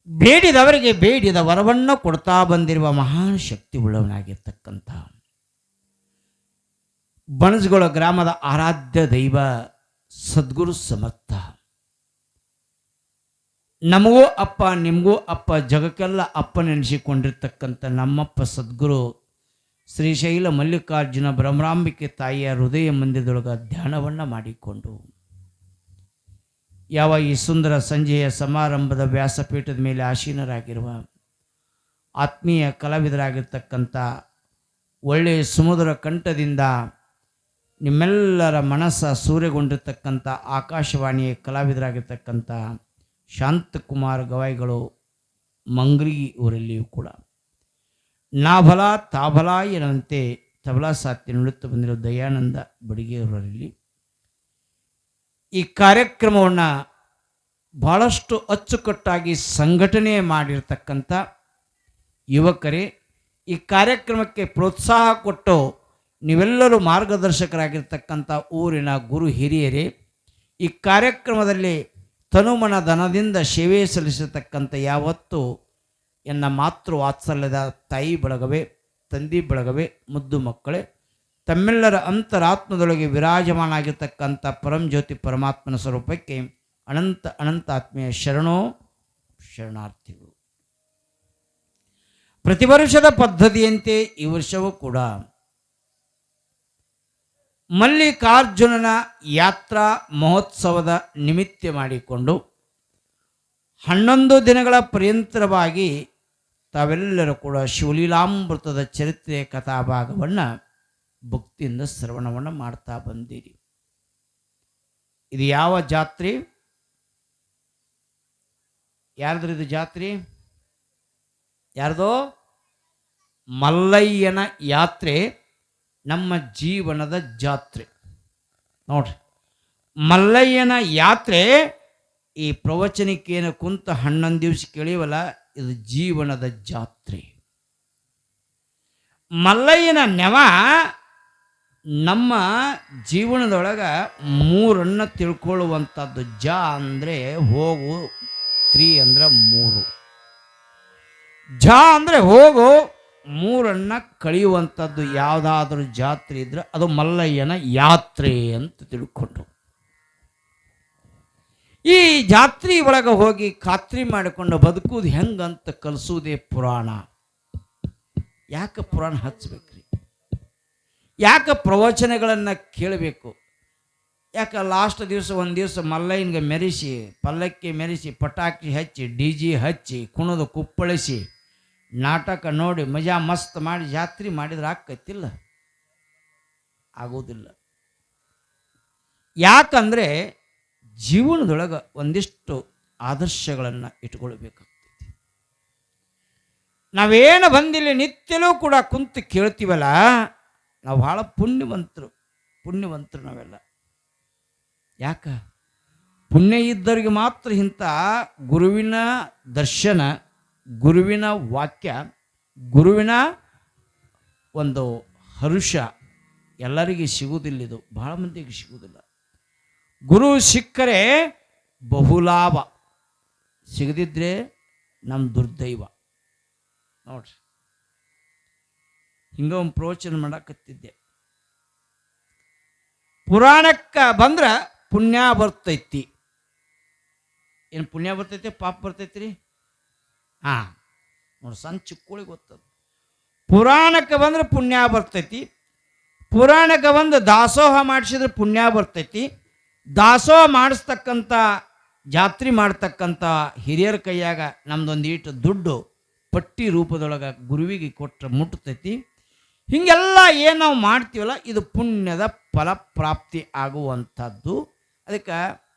ಬೇಡಿದವರಿಗೆ ಬೇಡಿದ ವರವನ್ನು ಕೊಡ್ತಾ ಬಂದಿರುವ ಮಹಾನ್ ಶಕ್ತಿ ಉಳ್ಳವನಾಗಿರ್ತಕ್ಕಂಥ ಬಣಜಗೋಳ ಗ್ರಾಮದ ಆರಾಧ್ಯ ದೈವ ಸದ್ಗುರು ಸಮರ್ಥ, ನಮಗೂ ಅಪ್ಪ ನಿಮಗೂ ಅಪ್ಪ ಜಗಕ್ಕೆಲ್ಲ ಅಪ್ಪನೆನಿಸಿಕೊಂಡಿರ್ತಕ್ಕಂಥ ನಮ್ಮಪ್ಪ ಸದ್ಗುರು ಶ್ರೀಶೈಲ ಮಲ್ಲಿಕಾರ್ಜುನ ಭ್ರಮರಾಂಬಿಕೆ ತಾಯಿಯ ಹೃದಯ ಮಂದಿರದೊಳಗೆ ಧ್ಯಾನವನ್ನು ಮಾಡಿಕೊಂಡು ಯಾವ ಈ ಸುಂದರ ಸಂಜೆಯ ಸಮಾರಂಭದ ವ್ಯಾಸಪೀಠದ ಮೇಲೆ ಆಸೀನರಾಗಿರುವ ಆತ್ಮೀಯ ಕಲಾವಿದರಾಗಿರ್ತಕ್ಕಂಥ ಒಳ್ಳೆಯ ಸುಮಧುರ ಕಂಠದಿಂದ ನಿಮ್ಮೆಲ್ಲರ ಮನಸ್ಸ ಸೂರೆಗೊಂಡಿರ್ತಕ್ಕಂಥ ಆಕಾಶವಾಣಿಯ ಕಲಾವಿದರಾಗಿರ್ತಕ್ಕಂಥ ಶಾಂತಕುಮಾರ್ ಗವಾಯಿಗಳು ಮಂಗ್ರಿಗಿ ಊರಲ್ಲಿಯೂ ಕೂಡ ನಾಭಲ ತಾಭಲ ಎನ್ನುವಂತೆ ತಬಲಾ ಸಾಥಿ ನುಡುತ್ತಾ ಬಂದಿರೋ ದಯಾನಂದ ಬಡಿಗೆಯವರಲ್ಲಿ ಈ ಕಾರ್ಯಕ್ರಮವನ್ನು ಬಹಳಷ್ಟು ಅಚ್ಚುಕಟ್ಟಾಗಿ ಸಂಘಟನೆ ಮಾಡಿರ್ತಕ್ಕಂಥ ಯುವಕರೇ, ಈ ಕಾರ್ಯಕ್ರಮಕ್ಕೆ ಪ್ರೋತ್ಸಾಹ ಕೊಟ್ಟು ನೀವೆಲ್ಲರೂ ಮಾರ್ಗದರ್ಶಕರಾಗಿರ್ತಕ್ಕಂಥ ಊರಿನ ಗುರು ಹಿರಿಯರೇ, ಈ ಕಾರ್ಯಕ್ರಮದಲ್ಲಿ ತನುಮನ ಧನದಿಂದ ಸೇವೆ ಸಲ್ಲಿಸತಕ್ಕಂಥ ಯಾವತ್ತು ಎನ್ನ ಮಾತೃ ವಾತ್ಸಲ್ಯದ ತಾಯಿ ಬಳಗವೇ, ತಂದಿ ಬಳಗವೇ, ಮುದ್ದು ಮಕ್ಕಳೇ, ತಮ್ಮೆಲ್ಲರ ಅಂತರಾತ್ಮದೊಳಗೆ ವಿರಾಜಮಾನಾಗಿರ್ತಕ್ಕಂಥ ಪರಂಜ್ಯೋತಿ ಪರಮಾತ್ಮನ ಸ್ವರೂಪಕ್ಕೆ ಅನಂತ ಅನಂತ ಆತ್ಮೀಯ ಶರಣೋ ಶರಣಾರ್ಥಿಗಳು. ಪ್ರತಿ ವರ್ಷದ ಪದ್ಧತಿಯಂತೆ ಈ ವರ್ಷವೂ ಕೂಡ ಮಲ್ಲಿಕಾರ್ಜುನನ ಯಾತ್ರಾ ಮಹೋತ್ಸವದ ನಿಮಿತ್ತ ಮಾಡಿಕೊಂಡು 11 ದಿನಗಳ ಪರ್ಯಂತರವಾಗಿ ತಾವೆಲ್ಲರೂ ಕೂಡ ಶಿವಲೀಲಾಮೃತದ ಚರಿತ್ರೆಯ ಕಥಾಭಾಗವನ್ನು ಭಕ್ತಿಯಿಂದ ಶ್ರವಣವನ್ನು ಮಾಡ್ತಾ ಬಂದಿರಿ. ಇದು ಯಾವ ಜಾತ್ರೆ? ಯಾರ್ದು ಇದು ಜಾತ್ರೆ? ಯಾರ್ದೋ? ಮಲ್ಲಯ್ಯನ ಯಾತ್ರೆ, ನಮ್ಮ ಜೀವನದ ಜಾತ್ರೆ. ನೋಡ್ರಿ, ಮಲ್ಲಯ್ಯನ ಯಾತ್ರೆ ಈ ಪ್ರವಚನಕ್ಕೇನು ಕುಂತ 11 ದಿವಸ ಕೇಳಿವಲ್ಲ, ಇದು ಜೀವನದ ಜಾತ್ರೆ. ಮಲ್ಲಯ್ಯನ ನೆವ ನಮ್ಮ ಜೀವನದೊಳಗೆ 3 ತಿಳ್ಕೊಳ್ಳುವಂಥದ್ದು. ಜ ಅಂದರೆ ಹೋಗು, 3 ಅಂದರೆ 3. ಜ ಅಂದರೆ ಹೋಗು, 3 ಕಳೆಯುವಂಥದ್ದು ಯಾವುದಾದ್ರೂ ಜಾತ್ರೆ ಇದ್ರೆ ಅದು ಮಲ್ಲಯ್ಯನ ಯಾತ್ರೆ ಅಂತ ತಿಳ್ಕೊಂಡು ಈ ಜಾತ್ರೆ ಒಳಗೆ ಹೋಗಿ ಖಾತ್ರಿ ಮಾಡಿಕೊಂಡು ಬದುಕುವುದು ಹೆಂಗಂತ ಕಲಿಸುವುದೇ ಪುರಾಣ. ಯಾಕೆ ಪುರಾಣ ಹಚ್ಚಬೇಕ್ರಿ? ಯಾಕೆ ಪ್ರವಚನಗಳನ್ನು ಕೇಳಬೇಕು? ಯಾಕೆ ಲಾಸ್ಟ್ ದಿವಸ ಒಂದು ದಿವಸ ಮಲ್ಲಯ್ಯನಿಗೆ ಮೆರೆಸಿ, ಪಲ್ಲಕ್ಕಿ ಮೆರೆಸಿ, ಪಟಾಕಿ ಹಚ್ಚಿ, DJ ಹಚ್ಚಿ, ಕುಣಿದು ಕುಪ್ಪಳಿಸಿ, ನಾಟಕ ನೋಡಿ ಮಜಾ ಮಸ್ತ್ ಮಾಡಿ ಜಾತ್ರೆ ಮಾಡಿದ್ರೆ ಆಕೈತಿಲ್ಲ? ಆಗೋದಿಲ್ಲ. ಯಾಕಂದರೆ ಜೀವನದೊಳಗೆ ಒಂದಿಷ್ಟು ಆದರ್ಶಗಳನ್ನು ಇಟ್ಕೊಳ್ಬೇಕಾಗ್ತೈತಿ. ನಾವೇನು ಬಂದಿಲ್ಲ ನಿತ್ಯಲೂ ಕೂಡ ಕುಂತು ಕೇಳ್ತೀವಲ್ಲ, ನಾವು ಭಾಳ ಪುಣ್ಯವಂತರು ನಾವೆಲ್ಲ. ಯಾಕ? ಪುಣ್ಯ ಇದ್ದವರಿಗೆ ಮಾತ್ರ ಇಂಥ ಗುರುವಿನ ದರ್ಶನ, ಗುರುವಿನ ವಾಕ್ಯ, ಗುರುವಿನ ಒಂದು ಹರುಷ ಎಲ್ಲರಿಗೆ ಸಿಗುವುದಿಲ್ಲ. ಇದು ಭಾಳ ಮಂದಿಗೆ ಸಿಗುವುದಿಲ್ಲ. ಗುರು ಸಿಕ್ಕರೆ ಬಹುಲಾಭ, ಸಿಗದಿದ್ರೆ ನಮ್ಮ ದುರ್ದೈವ. ನೋಡ್ರಿ, ಹಿಂಗ ಒಂದು ಪ್ರವಚನ ಮಾಡಕತ್ತಿದ್ದೆ. ಪುರಾಣಕ್ಕೆ ಬಂದ್ರೆ ಪುಣ್ಯ ಬರ್ತೈತಿ. ಏನು ಪುಣ್ಯ ಬರ್ತೈತಿ, ಪಾಪ ಬರ್ತೈತಿ ರೀ? ನೋಡಿ, ಸಣ್ಣ ಚಿಕ್ಕೋಳಿ ಗೊತ್ತದ. ಪುರಾಣಕ್ಕೆ ಬಂದ್ರೆ ಪುಣ್ಯ ಬರ್ತೈತಿ. ಪುರಾಣಕ್ಕೆ ಬಂದು ದಾಸೋಹ ಮಾಡಿಸಿದ್ರೆ ಪುಣ್ಯ ಬರ್ತೈತಿ. ದಾಸೋಹ ಮಾಡಿಸ್ತಕ್ಕಂಥ, ಜಾತ್ರೆ ಮಾಡ್ತಕ್ಕಂಥ ಹಿರಿಯರ ಕೈಯಾಗ ನಮ್ದೊಂದು ಈಟು ದುಡ್ಡು ಪಟ್ಟಿ ರೂಪದೊಳಗೆ ಗುರುವಿಗೆ ಕೊಟ್ಟರೆ ಮುಟ್ತೈತಿ. ಹೀಗೆಲ್ಲ ಏನು ನಾವು ಮಾಡ್ತೀವಲ್ಲ, ಇದು ಪುಣ್ಯದ ಫಲಪ್ರಾಪ್ತಿ ಆಗುವಂಥದ್ದು. ಅದಕ್ಕೆ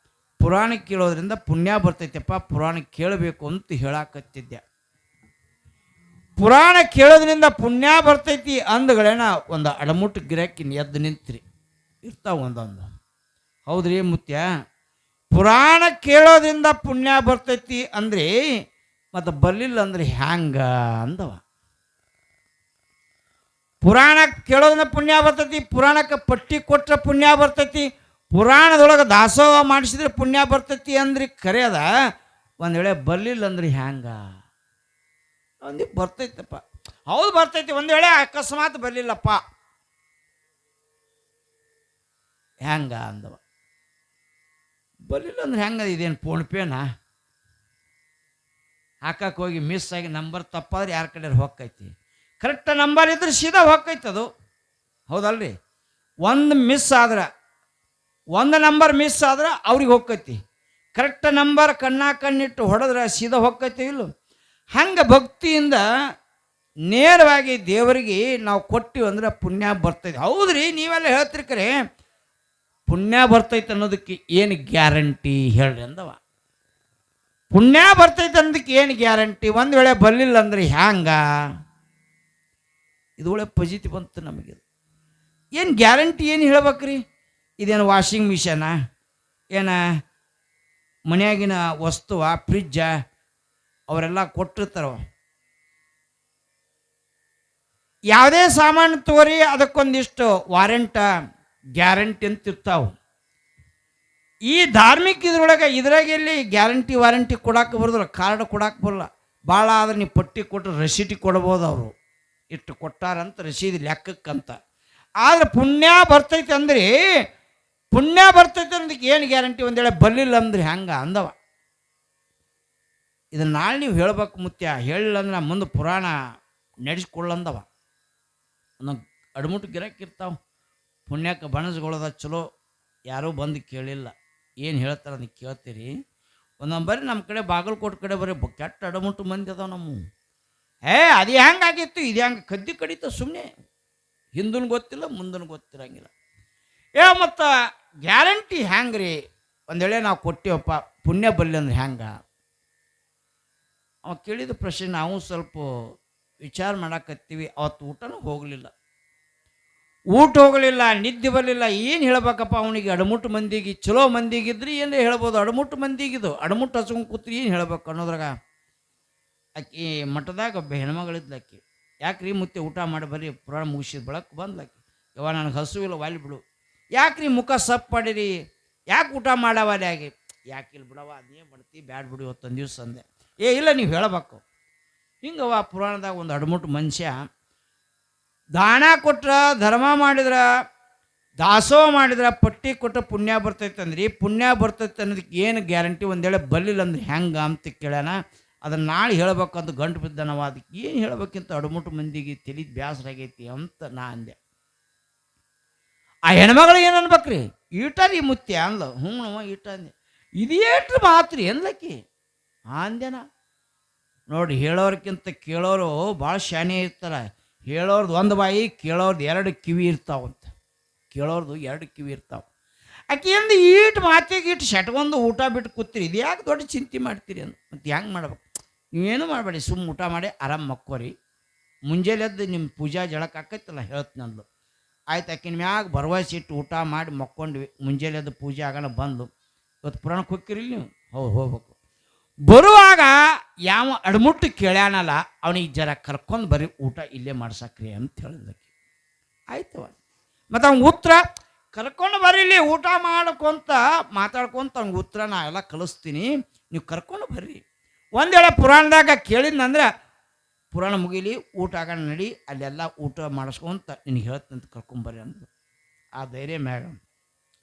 ಪುರಾಣ ಕೇಳೋದ್ರಿಂದ ಪುಣ್ಯ ಬರ್ತೈತಪ್ಪ, ಪುರಾಣ ಕೇಳಬೇಕು ಅಂತ ಹೇಳಾಕತ್ತಿದ್ದೆ. ಪುರಾಣ ಕೇಳೋದ್ರಿಂದ ಪುಣ್ಯ ಬರ್ತೈತಿ ಅಂದಗಳೇನ ಒಂದು ಅಡಮುಟ್ಟು ಗಿರಾಕಿನ ಎದ್ದು ನಿಂತ್ರಿ ಇರ್ತಾವ ಒಂದೊಂದು. ಹೌದ್ರಿ ಮುತ್ಯ, ಪುರಾಣ ಕೇಳೋದ್ರಿಂದ ಪುಣ್ಯ ಬರ್ತೈತಿ ಅಂದ್ರೆ ಮತ್ತು ಬರಲಿಲ್ಲ ಅಂದ್ರೆ ಹ್ಯಾಂಗ ಅಂದವ. ಪುರಾಣ ಕೇಳೋದ್ರಿಂದ ಪುಣ್ಯ ಬರ್ತೈತಿ, ಪುರಾಣಕ್ಕೆ ಪಟ್ಟಿ ಕೊಟ್ಟರೆ ಪುಣ್ಯ ಬರ್ತೈತಿ, ಪುರಾಣದೊಳಗೆ ದಾಸೋಹ ಮಾಡಿಸಿದ್ರೆ ಪುಣ್ಯ ಬರ್ತೈತಿ ಅಂದ್ರೆ ಖರೆ ಅದ. ಒಂದು ವೇಳೆ ಬರಲಿಲ್ಲ ಅಂದ್ರೆ ಹ್ಯಾಂಗ ಒಂದು ಬರ್ತೈತಪ್ಪ. ಹೌದು ಬರ್ತೈತಿ. ಒಂದು ವೇಳೆ ಅಕಸ್ಮಾತ್ ಬರಲಿಲ್ಲಪ್ಪ ಹ್ಯಾಂಗ ಅಂದವ. ಬರಲಿಲ್ಲ ಅಂದ್ರೆ ಹೆಂಗ, ಇದೇನು ಫೋನ್ಪೇನಾ ಹಾಕಕ್ಕೆ ಹೋಗಿ ಮಿಸ್ ಆಗಿ ನಂಬರ್ ತಪ್ಪಾದ್ರೆ ಯಾರ ಕಡೆ ಹೊಕ್ಕೈತಿ. ಕರೆಕ್ಟ್ ನಂಬರ್ ಇದ್ರೆ ಸೀದಾ ಹೊಕ್ಕೈತಿ ಅದು, ಹೌದಲ್ರಿ. ಒಂದು ನಂಬರ್ ಮಿಸ್ ಆದ್ರೆ ಅವ್ರಿಗೆ ಹೊಕ್ಕೈತಿ. ಕರೆಕ್ಟ್ ನಂಬರ್ ಕಣ್ಣಿಟ್ಟು ಹೊಡೆದ್ರೆ ಸೀದಾ ಹೊಕ್ಕೈತಿ ಇಲ್ಲ. ಹಂಗೆ ಭಕ್ತಿಯಿಂದ ನೇರವಾಗಿ ದೇವರಿಗೆ ನಾವು ಕೊಟ್ಟಿವಿ ಅಂದ್ರೆ ಪುಣ್ಯ ಬರ್ತೈತಿ. ಹೌದ್ರಿ, ನೀವೆಲ್ಲ ಹೇಳ್ತಿರಿ ಕರೆ ಪುಣ್ಯ ಬರ್ತೈತೆ ಅನ್ನೋದಕ್ಕೆ ಏನು ಗ್ಯಾರಂಟಿ ಹೇಳ್ರಿ ಅಂದವ. ಪುಣ್ಯ ಬರ್ತೈತೆ ಅನ್ನೋದಕ್ಕೆ ಏನು ಗ್ಯಾರಂಟಿ? ಒಂದು ವೇಳೆ ಬರಲಿಲ್ಲ ಅಂದ್ರೆ ಹ್ಯಾಂಗ? ಇದು ಒಳ್ಳೆ ಪಜಿತಿ ಬಂತು ನಮಗೆ. ಏನು ಗ್ಯಾರಂಟಿ ಏನು ಹೇಳ್ಬೇಕ್ರಿ? ಇದೇನು ವಾಷಿಂಗ್ ಮಿಷನ, ಏನ ಮನೆಯಾಗಿನ ವಸ್ತುವ, ಫ್ರಿಜ್ಜ ಅವರೆಲ್ಲ ಕೊಟ್ಟಿರ್ತಾರ. ಯಾವುದೇ ಸಾಮಾನು ತಗೋರಿ ಅದಕ್ಕೊಂದಿಷ್ಟು ವಾರಂಟ ಗ್ಯಾರಂಟಿ ಅಂತ ಇರ್ತಾವೆ. ಈ ಧಾರ್ಮಿಕ ಇದ್ರಾಗ ಎಲ್ಲಿ ಗ್ಯಾರಂಟಿ ವಾರಂಟಿ ಕೊಡಕ್ಕೆ ಬರೋದಿಲ್ಲ, ಕಾರ್ಡ್ ಕೊಡಕ್ಕೆ ಬರಲ್ಲ. ಭಾಳ ಆದ್ರೆ ನೀವು ಪಟ್ಟಿ ಕೊಟ್ಟರೆ ರಸೀಟಿ ಕೊಡ್ಬೋದು, ಅವರು ಇಷ್ಟು ಕೊಟ್ಟಾರಂತ ರಸೀದಿ ಲೆಕ್ಕಕ್ಕಂತ. ಆದರೆ ಪುಣ್ಯ ಬರ್ತೈತೆ ಅಂದ್ರೆ ಅದಕ್ಕೆ ಏನು ಗ್ಯಾರಂಟಿ? ಒಂದು ವೇಳೆ ಬರಲಿಲ್ಲ ಅಂದ್ರೆ ಹೆಂಗ ಅಂದವ. ಇದನ್ನು ನಾಳೆ ನೀವು ಹೇಳ್ಬೇಕು ಮುತ್ಯ, ಹೇಳಿಲ್ಲ ಅಂದ್ರೆ ನಾ ಮುಂದೆ ಪುರಾಣ ನಡೆಸ್ಕೊಳ್ಳಂದವ. ಒಂದೊಂದು ಅಡ್ಮುಟ್ಟು ಗಿರಾಕಿರ್ತಾವೆ, ಪುಣ್ಯಕ್ಕೆ ಬಣಸ್ಕೊಳ್ಳೋದ ಚಲೋ. ಯಾರೂ ಬಂದು ಕೇಳಿಲ್ಲ, ಏನು ಹೇಳ್ತಾರೆ ಅದಕ್ಕೆ ಕೇಳ್ತೀರಿ. ಒಂದೊಂದು ಬರೀ ನಮ್ಮ ಕಡೆ ಬಾಗಲಕೋಟೆ ಕಡೆ ಬರೀ ಕೆಟ್ಟ ಅಡಮುಟ್ಟು ಮಂದಿ ಅದಾವ ನಮ್ಮ. ಅದು ಹೆಂಗಾಗಿತ್ತು, ಇದು ಹೆಂಗೆ ಕದ್ದಿ ಕಡಿತ ಸುಮ್ಮನೆ, ಹಿಂದೂ ಗೊತ್ತಿಲ್ಲ ಮುಂದೂ ಗೊತ್ತಿರಂಗಿಲ್ಲ. ಮತ್ತು ಗ್ಯಾರಂಟಿ ಹ್ಯಾಂಗೆ ರೀ? ಒಂದು ವೇಳೆ ನಾವು ಕೊಟ್ಟಿವಪ್ಪ ಪುಣ್ಯ ಬರಲಿ ಅಂದ್ರೆ ಹ್ಯಾಂಗ? ಅವ ಕೇಳಿದ ಪ್ರಶ್ನೆ ನಾವು ಸ್ವಲ್ಪ ವಿಚಾರ ಮಾಡಾಕತ್ತೀವಿ. ಅವತ್ತು ಊಟನೂ ಹೋಗಲಿಲ್ಲ, ನಿದ್ದೆ ಬರಲಿಲ್ಲ. ಏನು ಹೇಳ್ಬೇಕಪ್ಪ ಅವನಿಗೆ? ಅಡಮುಟ್ಟು ಮಂದಿಗೆ, ಚಲೋ ಮಂದಿಗಿದ್ರಿ ಏನು ಹೇಳ್ಬೋದು, ಅಡಮುಟ್ಟು ಮಂದಿಗಿದು ಅಡಮುಟ್ಟು ಹಚ್ಕೊಂಡು ಕೂತ್ರಿ ಏನು ಹೇಳ್ಬೇಕು ಅನ್ನೋದ್ರಾಗ ಆಕಿ ಮಠದಾಗ ಒಬ್ಬ ಹೆಣ್ಮಗಳಿದ್ಲು. ಆಕಿ ಯಾಕ್ರಿ ಮುತ್ತೆ ಊಟ ಮಾಡಿ ಬರ್ರಿ ಪುರಾಣ ಮುಗಿಸಿದ ಬೆಳಕು ಬಂದ್ಲಾಕಿ. ಯವ್ವ ನನಗೆ ಹಸುವಿಲ್ಲ, ವಾಲಿ ಬಿಡು. ಯಾಕ್ರಿ ಮುಖ ಸಪ್ ಮಾಡಿರಿ, ಯಾಕೆ ಊಟ ಮಾಡವಾಲಿ ಆಗಿ? ಯಾಕಿಲ್ಲ ಬಿಡವ, ಅದೇ ಮಾಡ್ತೀವಿ, ಬ್ಯಾಡ್ ಬಿಡು ಇವತ್ತೊಂದು ದಿವ್ಸ ಅಂದೆ. ಇಲ್ಲ ನೀವು ಹೇಳಬೇಕು. ಹಿಂಗವ ಪುರಾಣದಾಗ ಒಂದು ಅಡಮುಟ್ಟು ಮನುಷ್ಯ ದಾನ ಕೊಟ್ರ, ಧರ್ಮ ಮಾಡಿದ್ರ, ದಾಸೋಹ ಮಾಡಿದ್ರ ಪಟ್ಟಿ ಕೊಟ್ಟ ಪುಣ್ಯ ಬರ್ತೈತೆ ಅಂದ್ರಿ. ಪುಣ್ಯ ಬರ್ತೈತೆ ಅನ್ನೋದಕ್ಕೆ ಏನು ಗ್ಯಾರಂಟಿ? ಒಂದು ವೇಳೆ ಬರಲಿಲ್ಲ ಅಂದ್ರೆ ಹೆಂಗ ಅಂತ ಕೇಳ್ಯಾನ. ಅದನ್ನು ನಾಳೆ ಹೇಳ್ಬೇಕಂತ ಗಂಟು ಬಿದ್ದನವ. ಅದಕ್ಕೆ ಏನು ಹೇಳ್ಬೇಕಿಂತ ಅಡಮುಟ್ಟು ಮಂದಿಗೆ ತಿಳಿದು ಬ್ಯಾಸರ ಆಗೈತಿ ಅಂತ ನಾ ಅಂದೆ. ಆ ಹೆಣ್ಮಗಳು ಏನು ಅನ್ಬೇಕ್ರಿ? ಈಟಾರಿ ಮುತ್ಯ ಅಂದ್ಲು. ಈಟ ಅಂದೆ. ಇದೇಟ್ರು ಮಾತ್ರ ಎಂದ್ಲಕ್ಕಿ ಅಂದೆನ. ನೋಡಿ, ಹೇಳೋರ್ಕಿಂತ ಕೇಳೋರು ಭಾಳ ಶಾನೆ ಇರ್ತಾರೆ. ಹೇಳೋರ್ದು ಒಂದು ಬಾಯಿ, ಕೇಳೋರ್ದು 2 ಕಿವಿ ಇರ್ತಾವಂತ. ಕೇಳೋರ್ದು 2 ಕಿವಿ ಇರ್ತಾವೆ. ಆಕೆಯಿಂದ ಈಟು ಮಾತಿಗೆ ಇಟ್ಟು ಶಟ್ಕೊಂಡು ಊಟ ಬಿಟ್ಟು ಕೂತೀರಿ, ಇದು ಯಾಕೆ ದೊಡ್ಡ ಚಿಂತೆ ಮಾಡ್ತೀರಿ ಅಂತ. ಮತ್ತು ಹೆಂಗೆ ಮಾಡ್ಬೇಕು? ನೀವೇನು ಮಾಡಬೇಡಿ, ಸುಮ್ಮ ಊಟ ಮಾಡಿ ಆರಾಮ್ ಮಕ್ಕೋರಿ. ಮುಂಜಾನೆ ಎದ್ದು ನಿಮ್ಮ ಪೂಜಾ ಜಳಕ್ಕೆ ಆಕೈತಲ್ಲ ಹೇಳ್ತೀನಂದ್ಲು. ಆಯ್ತು, ಆಕಿನ ಮ್ಯಾಗ ಭರವಸೆ ಇಟ್ಟು ಊಟ ಮಾಡಿ ಮಕ್ಕೊಂಡ್ವಿ. ಮುಂಜಾನೆ ಎದ್ದು ಪೂಜೆ ಆಗೋಣ ಬಂದು. ಇವತ್ತು ಪುರಾಣಕ್ಕೆ ಹೋಗ್ತಿರಿ ನೀವು? ಹೌದು ಹೋಗ್ಬೇಕು. ಬರುವಾಗ ಯಾವ ಅಡಮುಟ್ಟು ಕೇಳ್ಯಾನಲ್ಲ ಅವನಿಗೆ ಜರ ಕರ್ಕೊಂಡು ಬರೀ ಊಟ ಇಲ್ಲೇ ಮಾಡ್ಸಕ್ರಿ ಅಂತ ಹೇಳಿದಕ್ಕೆ. ಆಯ್ತವ. ಮತ್ತು ಅವ್ನಿಗೆ ಉತ್ತರ ಕರ್ಕೊಂಡು ಬರೀಲಿ, ಊಟ ಮಾಡ್ಕೊಂತ ಮಾತಾಡ್ಕೊಂತ ಅವ್ನಿಗೆ ಉತ್ತರ ನಾ ಎಲ್ಲ ಕಲಿಸ್ತೀನಿ, ನೀವು ಕರ್ಕೊಂಡು ಬರ್ರಿ. ಒಂದು ವೇಳೆ ಪುರಾಣದಾಗ ಕೇಳಿದ್ನಂದ್ರೆ ಪುರಾಣ ಮುಗೀಲಿ, ಊಟ ಆಗೋಣ ನಡಿ, ಅಲ್ಲೆಲ್ಲ ಊಟ ಮಾಡಿಸ್ಕೊಂತ ನಿನಗೆ ಹೇಳ್ತಂತ ಕರ್ಕೊಂಬರ್ರಿ ಅಂದರು. ಆ ಧೈರ್ಯ ಮ್ಯಾಗ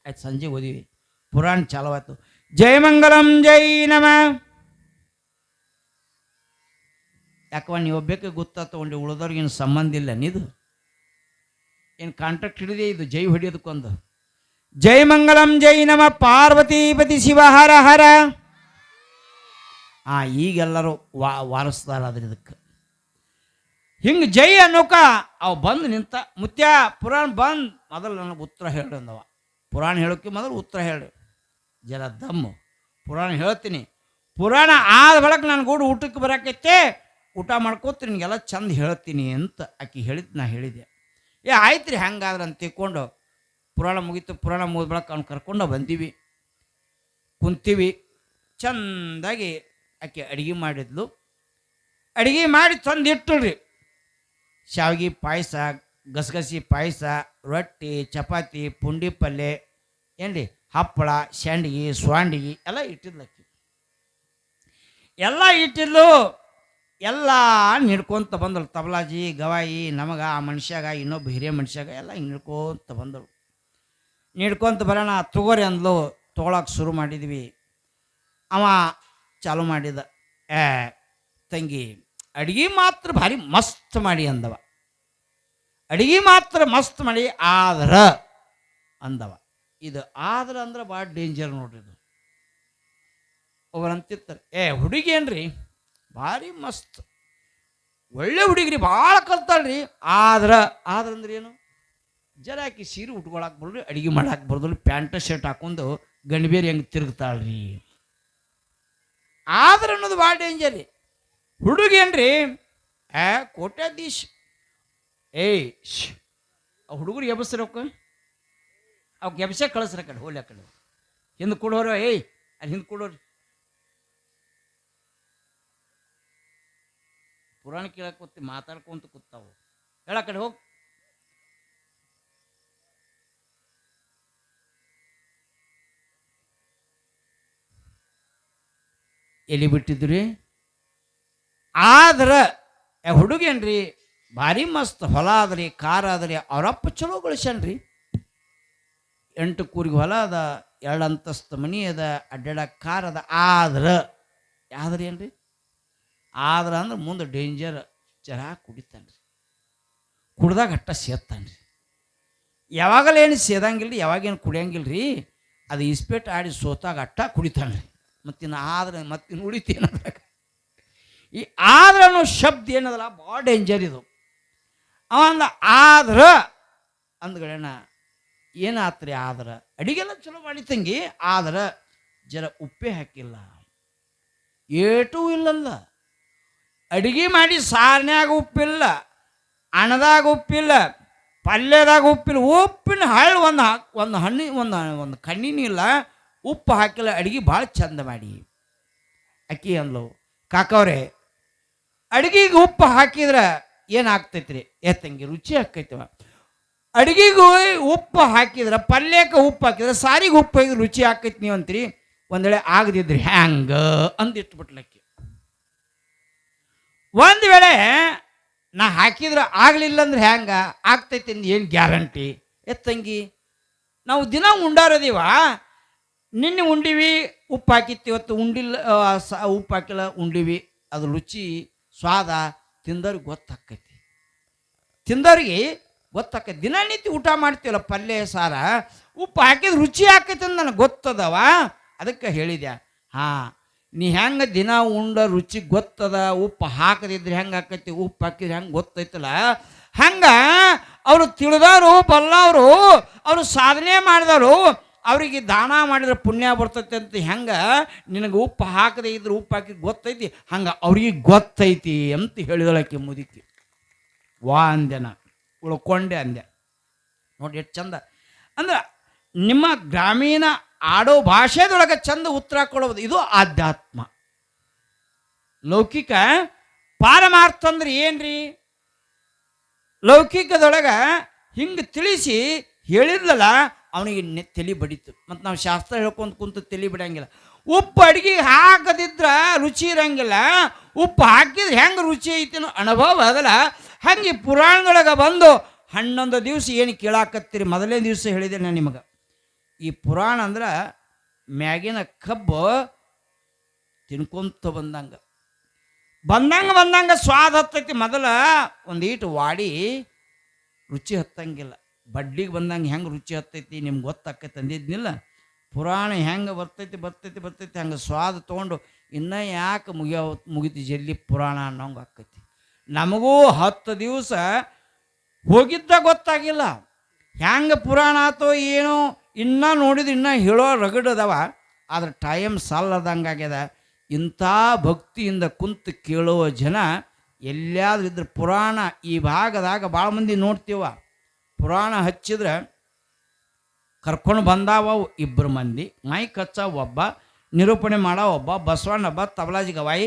ಆಯ್ತು. ಸಂಜೆ ಓದಿವಿ, ಪುರಾಣ ಚಾಲು ಆಯ್ತು. ಜೈ ಮಂಗಲಂ ಜೈ ನಮ. ಯಾಕವ ನೀವು ಒಬ್ಬಕ್ಕೆ ಗೊತ್ತಾ ತಗೊಂಡು ಉಳಿದವ್ರಿಗೇನು ಸಂಬಂಧ ಇಲ್ಲ. ನೀದು ಏನು ಕಾಂಟ್ರಾಕ್ಟ್ ಹಿಡಿದೆ ಇದು ಜೈ ಹೊಡಿಯೋದಕ್ಕೊಂದು. ಜೈ ಮಂಗಲಂ ಜೈ ನಮ ಪಾರ್ವತೀಪತಿ ಶಿವ ಹರ ಹರ. ಈಗೆಲ್ಲರೂ ವಾರಿಸ್ತಾರ ಅದ್ರ ಇದಕ್ಕೆ. ಹಿಂಗೆ ಜೈ ಅನ್ನೋಕ ಅವು ಬಂದು ನಿಂತ. ಮುತ್ಯ ಪುರಾಣ ಬಂದು ಮೊದಲು ನನಗೆ ಉತ್ತರ ಹೇಳಿ ಅಂದವ. ಪುರಾಣ ಹೇಳೋಕ್ಕೆ ಮೊದಲು ಉತ್ತರ ಹೇಳಿ, ಜರ ದಮ್ಮು. ಪುರಾಣ ಹೇಳ್ತೀನಿ, ಪುರಾಣ ಆದ ಬಳಿಕ ನನ್ನ ಗೂಡು ಊಟಕ್ಕೆ ಬರಾಕೈತೆ, ಊಟ ಮಾಡ್ಕೋತೀರಿ, ನಿನಗೆಲ್ಲ ಚಂದ ಹೇಳ್ತೀನಿ ಅಂತ ಆಕೆ ಹೇಳಿದ್ದು. ನಾ ಹೇಳಿದೆ, ಆಯ್ತು ರೀ ಹಂಗಾದ್ರೆ ಅಂತ ತಿಳ್ಕೊಂಡು ಪುರಾಣ ಮುಗೀತು. ಪುರಾಣ ಮುಗಿದ ಬಳಿಕ ಅವ್ನು ಕರ್ಕೊಂಡು ಬಂದೀವಿ, ಕುಂತೀವಿ. ಚೆಂದಾಗಿ ಆಕೆ ಅಡುಗೆ ಮಾಡಿದ್ಲು. ಅಡುಗೆ ಮಾಡಿ ತಂದು ಇಟ್ಟುಳ್ರಿ. ಶಾವಿಗೆ ಪಾಯಸ, ಗಸಗಸಿ ಪಾಯಸ, ರೊಟ್ಟಿ, ಚಪಾತಿ, ಪುಂಡಿ ಪಲ್ಯ, ಏನ್ರಿ ಹಪ್ಪಳ, ಸಂಡಿಗೆ, ಸ್ವಾಂಡಿಗೆ ಎಲ್ಲ ಇಟ್ಟಿದ್ಲಕ್ಕಿ. ಎಲ್ಲ ಇಟ್ಟಿದ್ಲು, ಎಲ್ಲ ನಿಡ್ಕೊಂತ ಬಂದಳು. ತಬಲಾಜಿ ಗವಾಯಿ ನಮಗೆ ಆ ಮನುಷ್ಯಾಗ ಇನ್ನೊಬ್ಬ ಹಿರಿಯ ಮನುಷ್ಯಾಗ ಎಲ್ಲ ಹಿಂಗೆ ನಿಡ್ಕೊಂತ ಬಂದಳು. ನಿಡ್ಕೊಂತ ಬರೋಣ ತಗೋರಿ ಅಂದ್ಲು. ತೊಗೊಳಕ್ಕೆ ಶುರು ಮಾಡಿದ್ವಿ. ಅವ ಚಾಲು ಮಾಡಿದ, ತಂಗಿ ಅಡುಗೆ ಮಾತ್ರ ಭಾರಿ ಮಸ್ತ್ ಮಾಡಿ ಅಂದವ. ಅಡುಗೆ ಮಾತ್ರ ಮಸ್ತ್ ಮಾಡಿ ಆದ್ರ ಅಂದವ. ಇದು ಆದ್ರ ಅಂದ್ರೆ ಭಾಳ ಡೇಂಜರ್ ನೋಡ್ರಿ. ಇದು ಒಬ್ಬರು ಅಂತಿರ್ತಾರೆ, ಹುಡುಗಿ ಏನ್ರಿ ಭಾರಿ ಮಸ್ತ್ ಒಳ್ಳೆ ಹುಡುಗಿರಿ ಭಾಳ ಕಲ್ತಾಳ್ರಿ. ಆದ್ರಂದ್ರೆ ಏನು? ಜರ ಆಕಿ ಸೀರೆ ಉಟ್ಕೊಳಕ್ಕೆ ಬರೋದು, ಅಡುಗೆ ಮಾಡಕ್ಕೆ ಬರೋದಿಲ್ಲ, ಪ್ಯಾಂಟ್ ಶರ್ಟ್ ಹಾಕೊಂಡು ಗಂಡಬೇರಿ ಹೆಂಗೆ ತಿರುಗ್ತಾಳ್ರಿ. ಆದ್ರೆ ಅನ್ನೋದು ಭಾಳ ಡೇಂಜರ್ ರೀ. ಹುಡುಗೇನ್ರಿ ಕೋಟ್ಯಾಧೀಶ್. ಆ ಹುಡುಗರು ಎಬಸ್ರ ಅವಕ್ಕೆ ಎಬ್ಸೆ ಕಳಿಸ್ರ ಕಡೆ ಹೋಲಿ. ಆ ಕಡೆ ಹಿಂದೆ ಕೊಡೋರು, ಅಲ್ಲಿ ಹಿಂದೆ ಕೊಡೋರಿ. ಪುರಾಣ ಕೇಳಕ್ಕೆ ಕೂತಿ ಮಾತಾಡ್ಕೊಂತ ಕೂತಾವು. ಹೇಳ ಕಡೆ ಹೋಗಿ. ಎಲ್ಲಿ ಬಿಟ್ಟಿದ್ರಿ? ಆದ್ರ ಹುಡುಗೇನ್ರಿ ಭಾರಿ ಮಸ್ತ್ ಹೊಲ ಆದ್ರಿ, ಕಾರ್ ಆದ್ರಿ. ಅವರಪ್ಪ ಚಲೋ ಗಳಿಸ್ಯಾನ್ರಿ. 8 ಕೂರಿಗೆ ಹೊಲ ಅದ, 2 ಅಂತಸ್ತು ಮನಿ ಅದ, ಅಡ್ಡಾಡಕ್ಕೆ ಕಾರ್ ಅದ. ಆದ್ರೆ ಏನ್ರಿ? ಆದ್ರ ಅಂದ್ರೆ ಮುಂದೆ ಡೇಂಜರ್. ಜರ ಕುಡಿತಾನ್ರಿ. ಕುಡ್ದಾಗ ಅಟ್ಟ ಸೇತ್ತಾನ್ರಿ. ಯಾವಾಗಲೇನು ಸೇದಂಗಿಲ್ರಿ, ಯಾವಾಗೇನು ಕುಡಿಯಂಗಿಲ್ರಿ. ಅದು ಇಸ್ಪೇಟ್ ಆಡಿ ಸೋತಾಗ ಅಟ್ಟ ಕುಡಿತಾನ್ರಿ. ಮತ್ತಿನ್ನು ಉಳಿತೇನದಾಗ ಈ ಆದ್ರ ಅನ್ನೋ ಶಬ್ದ ಏನದಲ್ಲ ಭಾಳ ಡೇಂಜರ್ ಇದು. ಅವಂದ ಆದ್ರ ಅಂದ್ಗಳೇನ ಏನಾತ್ರಿ? ಆದ್ರ ಅಡಿಗೆಲ್ಲ ಚಲೋ ಮಾಡಿ ತಂಗಿ, ಆದ್ರ ಜರ ಉಪ್ಪೇ ಹಾಕಿಲ್ಲ, ಏಟೂ ಇಲ್ಲಲ್ಲ. ಅಡಿಗೆ ಮಾಡಿ ಸಾರನ್ಯಾಗ ಉಪ್ಪಿಲ್ಲ, ಅಣದಾಗ ಉಪ್ಪಿಲ್ಲ, ಪಲ್ಯದಾಗ ಉಪ್ಪಿಲ್ಲ, ಉಪ್ಪಿನ ಹಳ್ಳು ಒಂದು ಹಣ್ಣಿ ಒಂದು ಕಣ್ಣಿನೂ ಇಲ್ಲ, ಉಪ್ಪು ಹಾಕಿಲ್ಲ. ಅಡುಗೆ ಭಾಳ ಚಂದ ಮಾಡಿ. ಅಕ್ಕಿ ಅಂದ್ಲು, ಕಾಕವ್ರೆ ಅಡುಗೆಗೆ ಉಪ್ಪು ಹಾಕಿದ್ರೆ ಏನಾಗ್ತೈತ್ರಿ? ತಂಗಿ ರುಚಿ ಆಕೈತವ. ಅಡುಗೆಗೂ ಉಪ್ಪು ಹಾಕಿದ್ರೆ, ಪಲ್ಯಕ್ಕೆ ಉಪ್ಪು ಹಾಕಿದ್ರೆ, ಸಾರಿಗೆ ಉಪ್ಪು ಹಾಕಿದ್ರೆ ರುಚಿ ಆಕೈತಿ ನೀವು ಅಂತೀರಿ. ಒಂದು ವೇಳೆ ಆಗದಿದ್ರಿ ಹ್ಯಾಂಗ ಅಂದಿಟ್ಬಿಟ್ಲಕ್ಕಿ. ಒಂದು ವೇಳೆ ನಾ ಹಾಕಿದ್ರೆ ಆಗಲಿಲ್ಲ ಅಂದ್ರೆ ಹ್ಯಾಂಗ ಆಗ್ತೈತಿ ಅಂದು ಏನು ಗ್ಯಾರಂಟಿ? ತಂಗಿ ನಾವು ದಿನ ಉಂಡಾರದೀವ, ನಿನ್ನೆ ಉಂಡಿವಿ ಉಪ್ಪು ಹಾಕಿತ್ತು, ಇವತ್ತು ಉಂಡಿಲ್ಲ ಉಪ್ಪು ಹಾಕಿಲ್ಲ ಉಂಡಿವಿ. ಅದು ರುಚಿ ಸ್ವಾದ ತಿಂದವ್ರಿಗೆ ಗೊತ್ತಾಕೈತಿ. ದಿನನಿತ್ಯ ಊಟ ಮಾಡ್ತೀವಲ್ಲ ಪಲ್ಯ ಸಾರ, ಉಪ್ಪು ಹಾಕಿದ್ರೆ ರುಚಿ ಆಕೈತಿ ಅಂತ ನನಗೆ ಗೊತ್ತದವ. ಅದಕ್ಕೆ ಹೇಳಿದೆ, ನೀ ಹೆಂಗೆ ದಿನ ಉಂಡ ರುಚಿ ಗೊತ್ತದ, ಉಪ್ಪು ಹಾಕದಿದ್ರೆ ಹೆಂಗೆ ಆಕೈತಿ, ಉಪ್ಪು ಹಾಕಿದ್ರೆ ಹೆಂಗೆ ಗೊತ್ತೈತಲ್ಲ, ಹಂಗೆ ಅವರು ತಿಳಿದವರು ಬಲ್ಲವರು, ಅವರು ಸಾಧನೆ ಮಾಡಿದವರು, ಅವರಿಗೆ ದಾನ ಮಾಡಿದ್ರೆ ಪುಣ್ಯ ಬರ್ತೈತಿ ಅಂತ ಹೆಂಗೆ ನಿನಗೆ ಉಪ್ಪು ಹಾಕದೇ ಇದ್ರೆ ಉಪ್ಪು ಹಾಕಿ ಗೊತ್ತೈತಿ, ಹಂಗೆ ಅವ್ರಿಗೆ ಗೊತ್ತೈತಿ ಅಂತ ಹೇಳಿದಳಕ್ಕೆ ಮುದುಕಿ. ಅಂದೆನ ಉಳ್ಕೊಂಡೆ ಅಂದೆ. ನೋಡಿ ಎಷ್ಟು ಚಂದ ಅಂದ್ರೆ ನಿಮ್ಮ ಗ್ರಾಮೀಣ ಆಡೋ ಭಾಷೆದೊಳಗೆ ಚಂದ ಉತ್ತರ ಕೊಡೋದು. ಇದು ಆಧ್ಯಾತ್ಮ. ಲೌಕಿಕ ಪಾರಮಾರ್ಥ ಅಂದ್ರೆ ಏನ್ರಿ? ಲೌಕಿಕದೊಳಗೆ ಹಿಂಗೆ ತಿಳಿಸಿ ಹೇಳಿದ್ಲಲ್ಲ, ಅವನಿಗೆ ತಲೆ ಬಡಿತು. ಮತ್ತು ನಾವು ಶಾಸ್ತ್ರ ಹೇಳ್ಕೊಂತ ಕುಂತು ತಲೆ ಬಿಡಂಗಿಲ್ಲ. ಉಪ್ಪು ಅಡುಗೆಗೆ ಹಾಕದಿದ್ರೆ ರುಚಿ ಇರಂಗಿಲ್ಲ, ಉಪ್ಪು ಹಾಕಿದ್ರೆ ಹೆಂಗೆ ರುಚಿ ಐತಿ ಅನುಭವ ಅದಲ್ಲ. ಹಂಗೆ ಪುರಾಣದೊಳಗೆ ಬಂದು 11 ದಿವಸ ಏನು ಕೇಳಾಕತ್ತೀರಿ? ಮೊದಲನೇ ದಿವಸ ಹೇಳಿದೆ ನಾನು ನಿಮಗೆ. ಈ ಪುರಾಣ ಅಂದ್ರೆ ಮ್ಯಾಗಿನ ಕಬ್ಬು ತಿನ್ಕೊಂತ ಬಂದಂಗೆ ಸ್ವಾದ ಹತ್ತೈತಿ. ಮೊದಲ ಒಂದೀಟು ವಾಡಿ ರುಚಿ ಹತ್ತಂಗಿಲ್ಲ. ಬಡ್ಡಿಗೆ ಬಂದಂಗೆ ಹೆಂಗೆ ರುಚಿ ಹತ್ತೈತಿ ನಿಮ್ಗೆ ಗೊತ್ತಾಕೈತಿ ಅಂದಿದ್ನಿಲ್ಲ. ಪುರಾಣ ಹೆಂಗೆ ಬರ್ತೈತಿ ಹಂಗೆ ಸ್ವಾದ ತೊಗೊಂಡು ಇನ್ನೂ ಯಾಕೆ ಮುಗಿತು ಜಲ್ದಿ ಪುರಾಣ ಅನ್ನೋಂಗೆ ಆಕೈತಿ. ನಮಗೂ 10 ದಿವಸ ಹೋಗಿದ್ದ ಗೊತ್ತಾಗಿಲ್ಲ ಹೆಂಗೆ ಪುರಾಣ ಆತೋ ಏನೋ. ಇನ್ನೂ ನೋಡಿದ್ರೆ ಇನ್ನೂ ಹೇಳೋ ರಗಡದವ, ಆದ್ರೆ ಟೈಮ್ ಸಾಲದಂಗೆ ಆಗ್ಯದ. ಇಂಥ ಭಕ್ತಿಯಿಂದ ಕುಂತು ಕೇಳುವ ಜನ ಎಲ್ಲಿಯಾದ್ರೂ ಇದ್ರೆ ಪುರಾಣ ಈ ಭಾಗದಾಗ ಭಾಳ ಮಂದಿ ನೋಡ್ತೀವ. ಪುರಾಣ ಹಚ್ಚಿದ್ರೆ ಕರ್ಕೊಂಡು ಬಂದಾವ 2 ಮಂದಿ, ಮೈಕ್ ಹಚ್ಚ ಒಬ್ಬ, ನಿರೂಪಣೆ ಮಾಡೋ ಒಬ್ಬ, ಬಸವಣ್ಣ ಒಬ್ಬ, ತಬಲಾಜಿ ಗವಾಯಿ,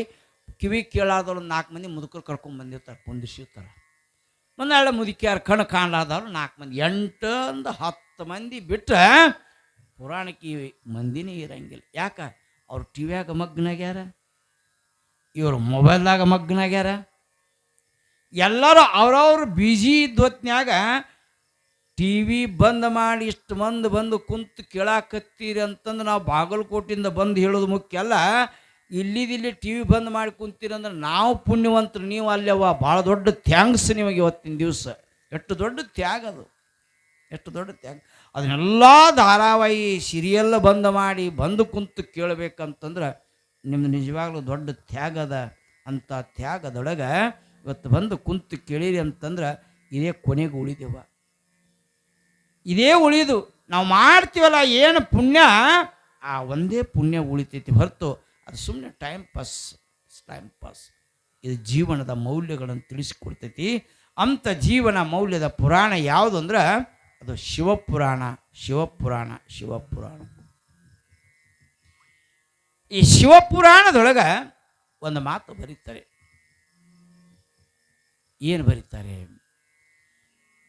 ಕಿವಿ ಕೇಳಾದವ್ರು 4 ಮಂದಿ ಮುದುಕರು ಕರ್ಕೊಂಡು ಬಂದಿರ್ತಾರೆ, ಕುಂದಿರ್ಸಿರ್ತಾರೆ. ಒಂದೆರಡು ಮುದುಕಿಯಾರು ಕಣ್ಣು ಕಾಣಲಾದವ್ರು 4 ಮಂದಿ, 8-10 ಮಂದಿ ಬಿಟ್ಟರೆ ಪುರಾಣಕ್ಕೆ ಮಂದಿನೇ ಇರಂಗಿಲ್ಲ. ಯಾಕೆ? ಅವ್ರು ಟಿವ್ಯಾಗ ಮಗ್ನಾಗ್ಯಾರ, ಇವರು ಮೊಬೈಲ್ದಾಗ ಮಗ್ನಾಗ್ಯಾರ. ಎಲ್ಲರೂ ಅವ್ರವ್ರು ಬ್ಯುಸಿ ಇದ್ದೊತ್ನ್ಯಾಗ ಟಿ ವಿ ಬಂದ್ ಮಾಡಿ ಇಷ್ಟು ಮಂದಿ ಬಂದು ಕುಂತು ಕೇಳಾಕತ್ತೀರಿ ಅಂತಂದ್ರೆ ನಾವು ಬಾಗಲಕೋಟಿಂದ ಬಂದು ಹೇಳೋದು ಮುಖ್ಯ ಅಲ್ಲ. ಇಲ್ಲಿ ಟಿ ವಿ ಬಂದ್ ಮಾಡಿ ಕುಂತೀರಿ ಅಂದ್ರೆ ನಾವು ಪುಣ್ಯವಂತರು, ನೀವು ಅಲ್ಲವ. ಭಾಳ ದೊಡ್ಡ ಥ್ಯಾಂಕ್ಸ್ ನಿಮಗೆ ಇವತ್ತಿನ ದಿವಸ. ಎಷ್ಟು ದೊಡ್ಡ ತ್ಯಾಗ ಅದು, ಎಷ್ಟು ದೊಡ್ಡ ತ್ಯಾಗ. ಅದನ್ನೆಲ್ಲ ಧಾರಾವಾಹಿ ಸೀರಿಯಲ್ ಬಂದ್ ಮಾಡಿ ಬಂದು ಕುಂತು ಕೇಳಬೇಕಂತಂದ್ರೆ ನಿಮ್ದು ನಿಜವಾಗ್ಲೂ ದೊಡ್ಡ ತ್ಯಾಗ ಅದ. ಅಂಥ ತ್ಯಾಗದೊಳಗೆ ಇವತ್ತು ಬಂದು ಕುಂತು ಕೇಳಿರಿ ಅಂತಂದ್ರೆ ಇದೇ ಕೊನೆಗೆ ಉಳಿದೇವ. ಇದೇ ಉಳಿದು ನಾವು ಮಾಡ್ತೀವಲ್ಲ ಏನು ಪುಣ್ಯ, ಆ ಒಂದೇ ಪುಣ್ಯ ಉಳಿತೈತಿ ಹೊರತು ಅದು ಸುಮ್ಮನೆ ಟೈಮ್ ಪಾಸ್. ಇದು ಜೀವನದ ಮೌಲ್ಯಗಳನ್ನು ತಿಳಿಸಿಕೊಡ್ತೈತಿ. ಅಂಥ ಜೀವನ ಮೌಲ್ಯದ ಪುರಾಣ ಯಾವುದು ಅಂದ್ರೆ ಅದು ಶಿವಪುರಾಣ. ಈ ಶಿವಪುರಾಣದೊಳಗೆ ಒಂದು ಮಾತು ಬರೀತಾರೆ. ಏನು ಬರೀತಾರೆ?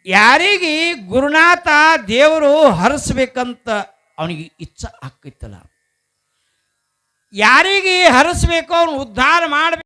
ಯಾರಿಗೆ ಗುರುನಾಥ ದೇವರು ಹರಿಸ್ಬೇಕಂತ ಅವನಿಗೆ ಇಚ್ಛೆ ಆಕ್ಕೈತಲ್ಲ, ಯಾರಿಗೆ ಹರಿಸ್ಬೇಕು ಅವ್ನು ಉದ್ಧಾರ ಮಾಡಬೇಕು